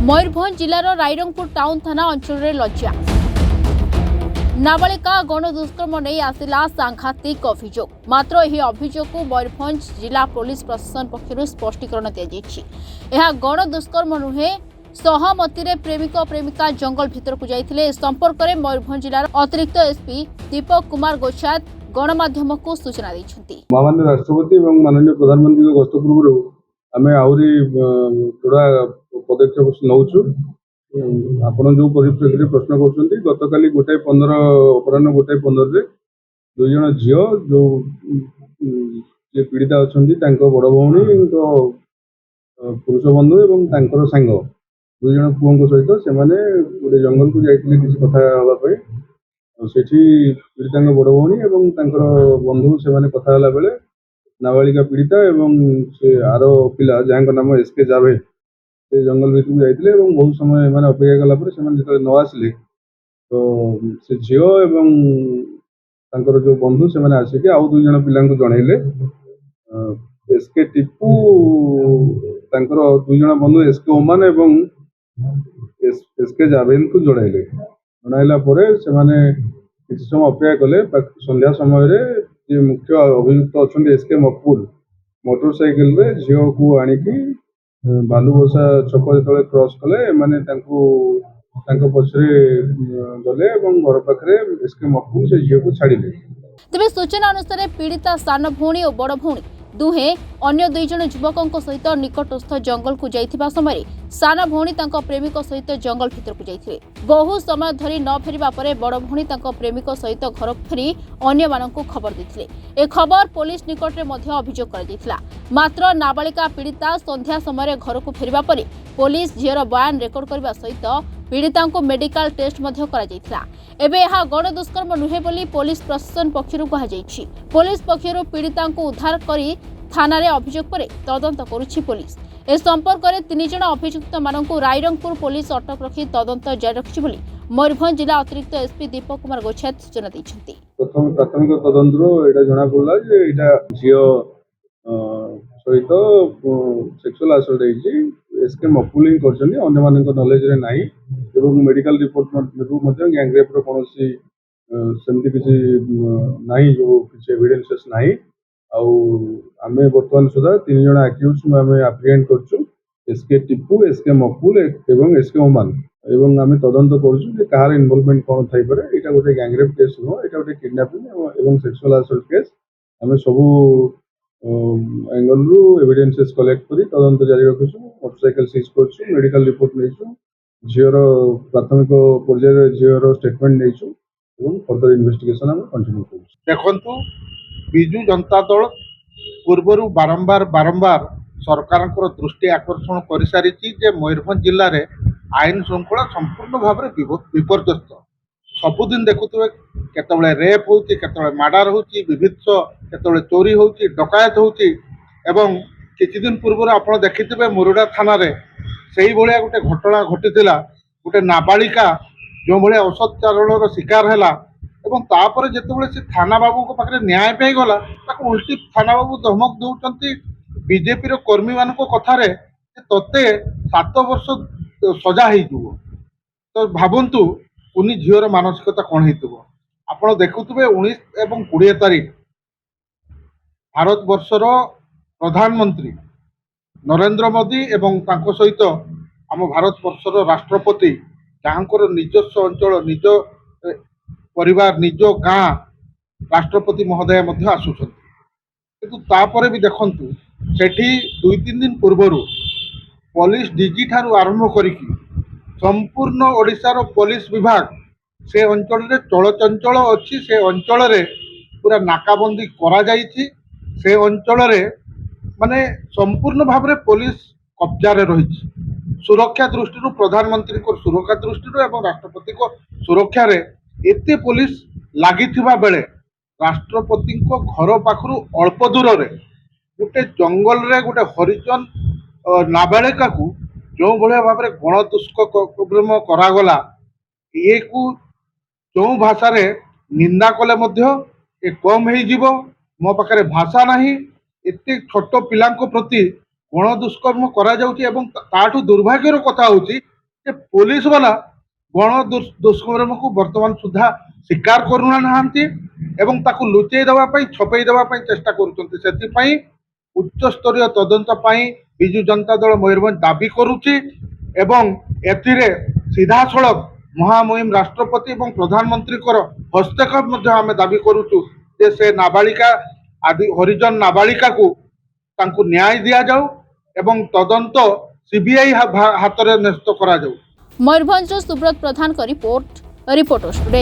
Mayurbhanj जिलार Rairangpur town थाना अंचल लज्जा नाबालिका गण दुष्कर्म नहीं आसिला सांघातिक अभियोग। मात्र यह अभियोग को मयूरभंज जिला पुलिस प्रशासन पक्षर स्पष्टीकरण दिया। गण दुष्कर्म नुहे, सहमति प्रेमिक प्रेमिका जंगल भितर को जाइथिले। संपर्क में मयूरभंज जिलार अतिरिक्त एसपी दीपक कुमार गोछात गणमाध्यम को सूचना दी। माननीय राष्ट्रपति और माननीय प्रधानमंत्री गस्त पूर्व आम आहरी थोड़ा पदक्षेप नौचु। आपण जो परिप्रेक्षी प्रश्न कर गतकाली 1:15 अपराह 1:15 दुई जन झील जो पीड़िता अच्छा बड़ भौणी पुरुष बंधु और सांग दुई जन पुओं सहित से गोटे जंगल को जाइए किसी कथा हाँपाई। सेठी पीड़िता बड़ भौणी और बंधु से कथा बेले नाबालिका पीड़िता एवं से आर पिला जहाँ नाम एसके जाभेद से जंगल भितर को जाते बहुत समय मैंने अपेक्षा कलापर से न आसिले तो से झील एवं जो बंधु से आसिक आउ दुई जन पिला जनइले। एसके टीपू दुई जन बंधु एसके ओमान एवं एसके जाभेद को जनइले। जनइला किसी समय अपेक्षा कले संध्या समय जे मुख्य अभियुक्त अच्छा एसके मकबुल मोटरसाइकेल रे झील को आणिकी बालुबसा छक जो क्रॉस कले माने पछरे गले घर पाखे एसके मकबुल से झील को छाड़िले। तेज सूचना अनुसार पीड़िता सान भौणी और बड़ भौणी दुहे अन्य दुई जन युवकों सहित निकटस्थ जंगल को जाइथिबा समय सान भौणी तांको प्रेमिक सहित जंगल भितर को जाइथिले। बहु समय धरी न फेरिबा परे बड़ भौणी तांको प्रेमिक सहित घर फेरी अन्य माननकु खबर देथिले। ए खबर पुलिस निकट रे मध्य अभियोग कर दैथिला। मात्र नाबालिका पीड़िता संध्या समय घर को फेरिबा परे पुलिस झीर बयान रेकर्ड करबा सहित पीड़िता को मेडिकल टेस्ट मध्य करा जायथिला। एबे यह गण दुष्कर्म नुहे बोली पुलिस प्रशासन पक्षरु कहा जायछि। पुलिस पक्षरु पीड़िता को उद्धार करी थाना रे अभियोग परे तदंत करुछि पुलिस। ए संपर्क में 3 जन अभियुक्त माननकु रायरंगपुर पुलिस अटक रखी तदंत जारी रखिछि बोली मयूरभंज जिला अतिरिक्त एसपी दीपक कुमार गोछात सूचना दैछन्ति। प्रथम प्राथमिक तदंतरो एटा जणा पड़ला जे एटा झियो सहित सेक्सुअल असल्ट ହେଇଛି। एसके मकबुलिंग करछनी अन्य मानक नॉलेज रे नाही एवं मेडिकल रिपोर्ट मध्ये गैंग रेप रो कोनोसी सेमति किछि नाही जो किछि एविडेंसेस नाही। आउ आमे वर्तमान सुधा 3 जन अक्यूज आमे एप्रिहेंड करछु एसके टिप्पू एसके मकबुल एवं एसके ओमान एवं आमे तदंत करछु जे कहार इन्वॉल्वमेंट कोन थाई परे। एटा गोटे गैंग रेप केस नो, एटा गोटे किडनैपिंग एवं सेक्सुअल असल्ट केस। आमे सबु एंगल रु एविडेंसेस कलेक्ट करी तदंत जारी रखछु। मोटरसाइकिल सीज करछु, मेडिकल रिपोर्ट नेछु, झीर प्राथमिक पर्यायर झीर स्टेटमेंट नेछु एवं फर्दर इन्वेस्टिगेशन आमे कंटिन्यू करछु। देखंतु बिजु जनता दल पूर्वरु बारंबार सरकार दृष्टि आकर्षण कर सारी जे मयूरभंज जिले में आईन श्रृंखला संपूर्ण भाव में विपर्यस्त। सबुदिन देखुए केतबेले रेप होउची, केतबेले मर्डर होउची, विभित्स केतबेले चोरी होउची, डकायत होउची। एवं किछि दिन पूर्व आप देखिथिबे मुरुडा थाना रे सेही भलिया गोटे घटना घटिथिला। गोटे नाबालिका जो भलिया असदाचरणर शिकार हैला एवं तापर जेतेबेले से थाना बाबू को पाखरे न्याय पे गला ताको उल्टी थाना बाबू धमक दउचंती बीजेपी रो कर्मी मानको कथारे तते 7 वर्ष सजा ହେଇଯିवो। तो भाबंतु कुनी झीर मानसिकता कौन हेतुबो। आपण देखुथुबे 19 एवं 20 तारीख भारत वर्षर प्रधानमंत्री नरेंद्र मोदी एवं तांको सहित आम भारत वर्षर राष्ट्रपति जहाँकर निजस्व अंचल निज परिवार निज गाँ राष्ट्रपति महोदय मध्य आसुछंती। किंतु तापरे भी देखंतु सेठी 2-3 दिन पूर्वरु पुलिस डीजी ठारू आरंभ करिकी संपूर्ण ओडिशार पुलिस विभाग से अंचल रे चलचंचल अच्छी। से अंचल रे पूरा नाकाबंदी करा जाइछि। से अंचल रे माने संपूर्ण भाव में पुलिस कब्जा रे रहिछि। सुरक्षा दृष्टि प्रधानमंत्री को सुरक्षा दृष्टि एवं राष्ट्रपति को सुरक्षा रे एते पुलिस लगी बेले राष्ट्रपति को घर पाखु अल्प दूर रे गोटे जंगल रे गोटे हरिजन नाबालिका को जो भाया भाव में गण दुष्कर्म करागला ये को जो भाषा रे निंदा कले मध्य ए कम हो मो पाखे भाषा नाही। एते छोट पिला प्रति गण दुष्कर्म करा जाउची एवं ताठू दुर्भाग्यर कथा होची ଯେ ପୋଲିସ ବାଲା ଗଣ ଦୁଷ୍କର୍ମକୁ ବର୍ତ୍ତମାନ ସୁଦ୍ଧା ସ୍ୱୀକାର କରୁନାହାନ୍ତି ଏବଂ ତାକୁ ଲୁଚେଇ ଦେବା ପାଇଁ ଛପେଇ ଦେବା ପାଇଁ ଚେଷ୍ଟା କରୁଛନ୍ତି। ସେଥିପାଇଁ ଉଚ୍ଚସ୍ତରୀୟ ତଦନ୍ତ ପାଇଁ ବିଜୁ ଜନତା ଦଳ ମୟୂରଭଞ୍ଜ ଦାବି କରୁଛି ଏବଂ ଏଥିରେ ସିଧାସଳଖ ମହାମହିମ ରାଷ୍ଟ୍ରପତି ଏବଂ ପ୍ରଧାନମନ୍ତ୍ରୀଙ୍କର ହସ୍ତକ୍ଷେପ ମଧ୍ୟ ଆମେ ଦାବି କରୁଛୁ ଯେ ସେ ନାବାଳିକା ଆଦି ହରିଜନ ନାବାଳିକାକୁ ତାଙ୍କୁ ନ୍ୟାୟ ଦିଆଯାଉ ଏବଂ ତଦନ୍ତ ସିବିଆଇ ହାତରେ ନ୍ୟସ୍ତ କରାଯାଉ। ମୟୂରଭଞ୍ଜର ସୁବ୍ରତ ପ୍ରଧାନଙ୍କ ରିପୋର୍ଟ, ରିପୋର୍ଟର୍ସ ଟୁଡେ।